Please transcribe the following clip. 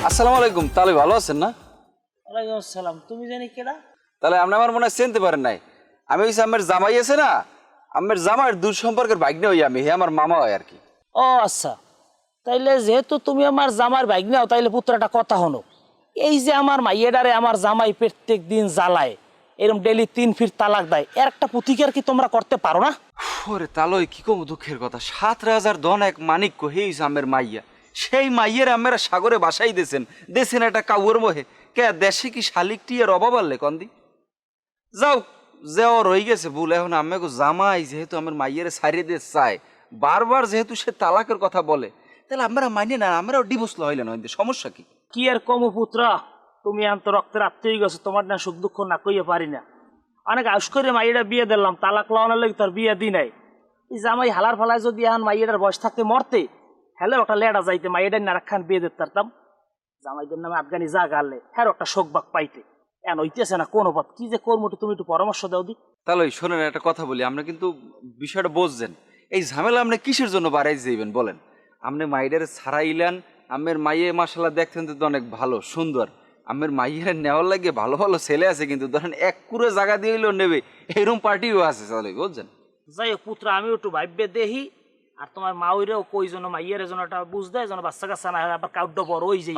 আসসালামু আলাইকুম, তাহলে ভালো আছেন না? ওয়ালাইকুম আসসালাম। তুমি জানি কেডা? তাহলে আপনি আমার মনে হয় চিনতে পারেন নাই। আমি হইছি আমার জামাই আছে না, আমার জামাইয়ের দূর সম্পর্কের ভাগ্নে হই আমি, হে আমার মামা হয় আর কি। ও আচ্ছা, তাইলে যেহেতু তুমি আমার জামার বাইক নাও, তাইলে পুত্রটা কথা হনো। এই যে আমার মাইয়েডারে আমার জামাই প্রত্যেক দিন জ্বালায়, এরকম ডেলি 3 ফিট তালাক দেয়, এর একটা প্রতিকার কি তোমরা করতে পারো না? ওরে তালই কি কম দুঃখের কথা, 7,000 দন এক মানিক্য হে হইছে আমের মাইয়া। সেই মাইয়ের আমেরা সাগরে বাসাই দেছেন একটা কাউর মোহে। কে দেশে কি শালিকটি এর অভাব আনলে কন্দি? যাও যাও রয়ে গেছে ভুল। এখন আমি জামাই যেহেতু আমার মাইয়ের সারিয়ে দিয়ে চায়, বারবার যেহেতু সে তালাকের কথা বলে, তাহলে আমরা মানি না, আমরাও ডিভোর্স হইলেন হইতে সমস্যা কি? কি আর কমু পুত্র, তুমি আন্ত রক্তের আত্মীয় গেছো, তোমার না সুখ দুঃখ না কইয়া পারি না। অনেক আউস করে মাইয়েটা বিয়ে দিলাম, তালাক লাগানোর লাগে তার বিয়ে দি নাই। এই জামাই হালার ফালায় যদি এখন মাইয়েটার বয়স থাকতে মরতে, হ্যালো ওটা লেডা যাইতে মাইয়েটার নারাখান বিয়ে দিতে পারতাম। জামাইদের নামে আফগানি যা গালে হ্যাঁ একটা শোক বাক পাইতে এন হইতেছে না কোনো পথ। কি যে করবো তুমি একটু পরামর্শ দাও দি। তাহলে শোনেন একটা কথা বলি, আমরা কিন্তু বিষয়টা বুঝছেন। এই ঝামেলা আপনি কিসের জন্য বাড়াই যাইবেন বলেন? আপনি মাইডের ছাড়াইলেন, আমের মাইয়ে মাসাল্লাহ দেখতেন তো অনেক ভালো সুন্দর। আমের মাইয়ের নেওয়ার লাগে ভালো ভালো ছেলে আছে, কিন্তু ধরেন এক কুড়ে জায়গা দিয়ে হইলেও নেবে, এরকম পার্টিও আছে তাহলে বুঝছেন। যাই হোক পুত্র, আমি একটু ভাববে দেখি। আর তোমার মা ওইরাও কই যেন মাইয়ের যেন একটা বুঝ দেয়, যেন বাচ্চা কাচ্চা না হয়, আবার কাউড বড় হয়ে যাই।